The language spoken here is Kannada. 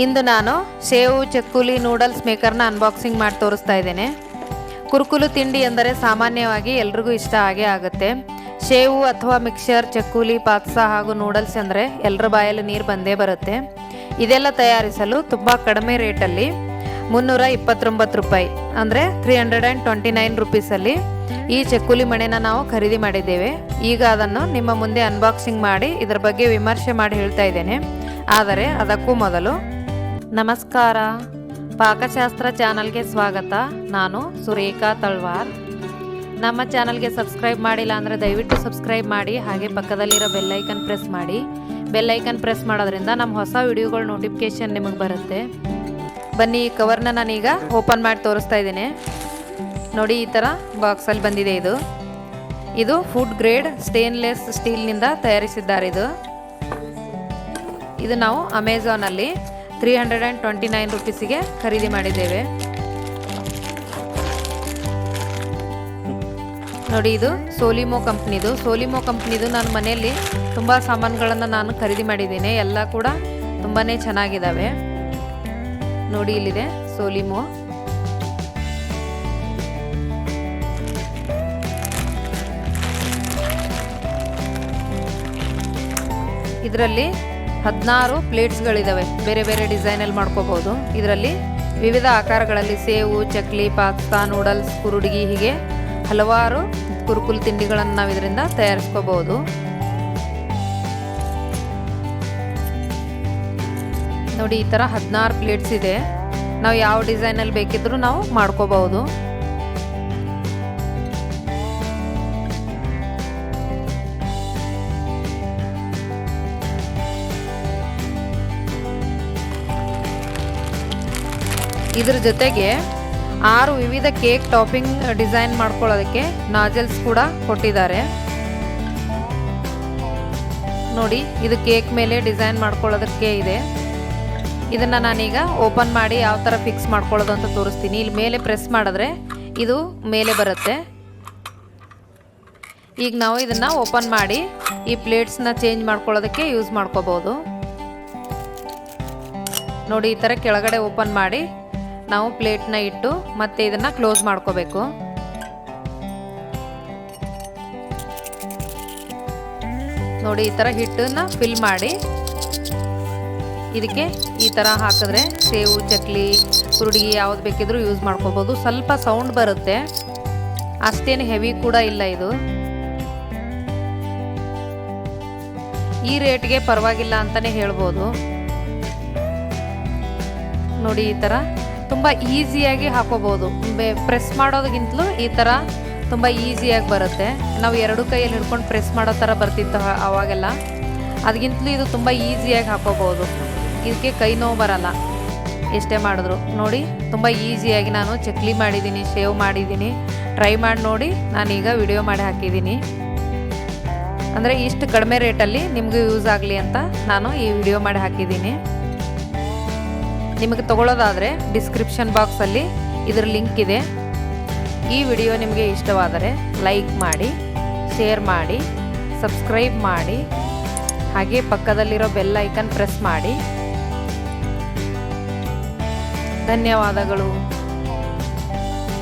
ಇಂದು ನಾನು ಸೇವ್ ಚಕ್ಕುಲಿ ನೂಡಲ್ಸ್ ಮೇಕರ್ನ ಅನ್ಬಾಕ್ಸಿಂಗ್ ಮಾಡಿ ತೋರಿಸ್ತಾ ಇದ್ದೇನೆ. ಕುರುಕುಲು ತಿಂಡಿ ಎಂದರೆ ಸಾಮಾನ್ಯವಾಗಿ ಎಲ್ರಿಗೂ ಇಷ್ಟ ಆಗೇ ಆಗುತ್ತೆ. ಸೇವು ಅಥವಾ ಮಿಕ್ಸರ್, ಚಕ್ಕುಲಿ, ಪಾತ್ಸಾ ಹಾಗೂ ನೂಡಲ್ಸ್ ಅಂದರೆ ಎಲ್ಲರ ಬಾಯಲ್ಲಿ ನೀರು ಬಂದೇ ಬರುತ್ತೆ. ಇದೆಲ್ಲ ತಯಾರಿಸಲು ತುಂಬ ಕಡಿಮೆ ರೇಟಲ್ಲಿ 329 ರೂಪಾಯಿ ಅಂದರೆ 329 ರುಪೀಸಲ್ಲಿ ಈ ಚಕ್ಕುಲಿ ಮಣೆನ ನಾವು ಖರೀದಿ ಮಾಡಿದ್ದೇವೆ. ಈಗ ಅದನ್ನು ನಿಮ್ಮ ಮುಂದೆ ಅನ್ಬಾಕ್ಸಿಂಗ್ ಮಾಡಿ ಇದರ ಬಗ್ಗೆ ವಿಮರ್ಶೆ ಮಾಡಿ ಹೇಳ್ತಾ ಇದ್ದೇನೆ. ಆದರೆ ಅದಕ್ಕೂ ಮೊದಲು ನಮಸ್ಕಾರ, ಪಾಕಶಾಸ್ತ್ರ ಚಾನಲ್ಗೆ ಸ್ವಾಗತ. ನಾನು ಸುರೇಖಾ ತಳ್ವಾರ್. ನಮ್ಮ ಚಾನಲ್ಗೆ ಸಬ್ಸ್ಕ್ರೈಬ್ ಮಾಡಿಲ್ಲ ಅಂದರೆ ದಯವಿಟ್ಟು ಸಬ್ಸ್ಕ್ರೈಬ್ ಮಾಡಿ, ಹಾಗೆ ಪಕ್ಕದಲ್ಲಿರೋ ಬೆಲ್ಲೈಕನ್ ಪ್ರೆಸ್ ಮಾಡಿ. ಬೆಲ್ಲೈಕನ್ ಪ್ರೆಸ್ ಮಾಡೋದ್ರಿಂದ ನಮ್ಮ ಹೊಸ ವಿಡಿಯೋಗಳ ನೋಟಿಫಿಕೇಷನ್ ನಿಮಗೆ ಬರುತ್ತೆ. ಬನ್ನಿ, ಈ ಕವರ್ನ ನಾನೀಗ ಓಪನ್ ಮಾಡಿ ತೋರಿಸ್ತಾ ಇದ್ದೀನಿ. ನೋಡಿ, ಈ ಥರ ಬಾಕ್ಸಲ್ಲಿ ಬಂದಿದೆ. ಇದು ಫುಡ್ ಗ್ರೇಡ್ ಸ್ಟೇನ್ಲೆಸ್ ಸ್ಟೀಲ್ನಿಂದ ತಯಾರಿಸಿದ್ದಾರೆ. ಇದು ನಾವು ಅಮೆಝಾನಲ್ಲಿ 329 ರುಪೀಸಿಗೆ ಖರೀದಿ ಮಾಡಿದ್ದೇವೆ. ನೋಡಿ, ಇದು ಸೋಲಿಮೋ ಕಂಪ್ನಿದು. ನಾನು ಮನೆಯಲ್ಲಿ ತುಂಬ ಸಾಮಾನುಗಳನ್ನು ನಾನು ಖರೀದಿ ಮಾಡಿದ್ದೇನೆ. ಎಲ್ಲ ಕೂಡ ತುಂಬಾ ಚೆನ್ನಾಗಿದ್ದಾವೆ. ನೋಡಿ, ಇಲ್ಲಿದೆ ಸೋಲಿಮೋ. ಇದರಲ್ಲಿ 16 ಪ್ಲೇಟ್ಸ್ಗಳಿದ್ದಾವೆ. ಬೇರೆ ಬೇರೆ ಡಿಸೈನಲ್ಲಿ ಮಾಡ್ಕೋಬಹುದು. ಇದರಲ್ಲಿ ವಿವಿಧ ಆಕಾರಗಳಲ್ಲಿ ಸೇವು, ಚಕ್ಲಿ, ಪಾಸ್ತಾ, ನೂಡಲ್ಸ್, ಕುರುಡಿಗಿ ಹೀಗೆ ಹಲವಾರು ಕುರುಕುಲು ತಿಂಡಿಗಳನ್ನು ನಾವು ಇದರಿಂದ ತಯಾರಿಸ್ಕೋಬಹುದು. ನೋಡಿ, ಈ ಥರ 16 ಪ್ಲೇಟ್ಸ್ ಇದೆ. ನಾವು ಯಾವ ಡಿಸೈನಲ್ಲಿ ಬೇಕಿದ್ರೂ ನಾವು ಮಾಡ್ಕೋಬಹುದು. ಇದ್ರ ಜೊತೆಗೆ 6 ವಿವಿಧ ಕೇಕ್ ಟಾಪಿಂಗ್ ಡಿಸೈನ್ ಮಾಡ್ಕೊಳ್ಳೋದಕ್ಕೆ ನಾಜಲ್ಸ್ ಕೂಡ ಕೊಟ್ಟಿದ್ದಾರೆ. ನೋಡಿ, ಇದು ಕೇಕ್ ಮೇಲೆ ಡಿಸೈನ್ ಮಾಡ್ಕೊಳ್ಳೋದಕ್ಕೆ ಇದೆ. ಇದನ್ನು ನಾನೀಗ ಓಪನ್ ಮಾಡಿ ಯಾವ ಥರ ಫಿಕ್ಸ್ ಮಾಡ್ಕೊಳ್ಳೋದು ಅಂತ ತೋರಿಸ್ತೀನಿ. ಇಲ್ಲಿ ಮೇಲೆ ಪ್ರೆಸ್ ಮಾಡಿದ್ರೆ ಇದು ಮೇಲೆ ಬರುತ್ತೆ. ಈಗ ನಾವು ಇದನ್ನು ಓಪನ್ ಮಾಡಿ ಈ ಪ್ಲೇಟ್ಸ್ನ ಚೇಂಜ್ ಮಾಡ್ಕೊಳ್ಳೋದಕ್ಕೆ ಯೂಸ್ ಮಾಡ್ಕೋಬೋದು. ನೋಡಿ, ಈ ಥರ ಕೆಳಗಡೆ ಓಪನ್ ಮಾಡಿ ನಾವು ಪ್ಲೇಟ್ನ ಇಟ್ಟು ಮತ್ತೆ ಇದನ್ನ ಕ್ಲೋಸ್ ಮಾಡ್ಕೋಬೇಕು. ನೋಡಿ, ಈ ಥರ ಹಿಟ್ಟನ್ನ ಫಿಲ್ ಮಾಡಿ ಇದಕ್ಕೆ ಈ ಥರ ಹಾಕಿದ್ರೆ ಸೇವು, ಚಕ್ಲಿ, ಕುರುಡಿಗಿ ಯಾವ್ದು ಬೇಕಿದ್ರೂ ಯೂಸ್ ಮಾಡ್ಕೋಬೋದು. ಸ್ವಲ್ಪ ಸೌಂಡ್ ಬರುತ್ತೆ, ಅಷ್ಟೇನು ಹೆವಿ ಕೂಡ ಇಲ್ಲ. ಇದು ಈ ರೇಟ್ಗೆ ಪರವಾಗಿಲ್ಲ ಅಂತಲೇ ಹೇಳ್ಬೋದು. ನೋಡಿ, ಈ ಥರ ತುಂಬ ಈಸಿಯಾಗಿ ಹಾಕೋಬೋದು. ಪ್ರೆಸ್ ಮಾಡೋದಕ್ಕಿಂತಲೂ ಈ ಥರ ತುಂಬ ಈಸಿಯಾಗಿ ಬರುತ್ತೆ. ನಾವು 2 ಕೈಯಲ್ಲಿ ಹಿಡ್ಕೊಂಡು ಪ್ರೆಸ್ ಮಾಡೋ ಥರ ಬರ್ತಿತ್ತು ಅವಾಗೆಲ್ಲ. ಅದಕ್ಕಿಂತಲೂ ಇದು ತುಂಬ ಈಸಿಯಾಗಿ ಹಾಕೋಬೋದು. ಇದಕ್ಕೆ ಕೈ ನೋವು ಬರಲ್ಲ ಎಷ್ಟೇ ಮಾಡಿದ್ರು. ನೋಡಿ, ತುಂಬ ಈಸಿಯಾಗಿ ನಾನು ಚಕ್ಲಿ ಮಾಡಿದ್ದೀನಿ, ಶೇವ್ ಮಾಡಿದ್ದೀನಿ. ಟ್ರೈ ಮಾಡಿ ನೋಡಿ, ನಾನೀಗ ವಿಡಿಯೋ ಮಾಡಿ ಹಾಕಿದ್ದೀನಿ. ಅಂದರೆ ಇಷ್ಟು ಕಡಿಮೆ ರೇಟಲ್ಲಿ ನಿಮಗೂ ಯೂಸ್ ಆಗಲಿ ಅಂತ ನಾನು ಈ ವಿಡಿಯೋ ಮಾಡಿ ಹಾಕಿದ್ದೀನಿ. ನಿಮಗೆ ತಗೊಳ್ಳೋದಾದರೆ ಡಿಸ್ಕ್ರಿಪ್ಷನ್ ಬಾಕ್ಸಲ್ಲಿ ಇದರ ಲಿಂಕ್ ಇದೆ. ಈ ವಿಡಿಯೋ ನಿಮಗೆ ಇಷ್ಟವಾದರೆ ಲೈಕ್ ಮಾಡಿ, ಶೇರ್ ಮಾಡಿ, ಸಬ್ಸ್ಕ್ರೈಬ್ ಮಾಡಿ, ಹಾಗೆ ಪಕ್ಕದಲ್ಲಿರೋ ಬೆಲ್ ಐಕನ್ ಪ್ರೆಸ್ ಮಾಡಿ. ಧನ್ಯವಾದಗಳು.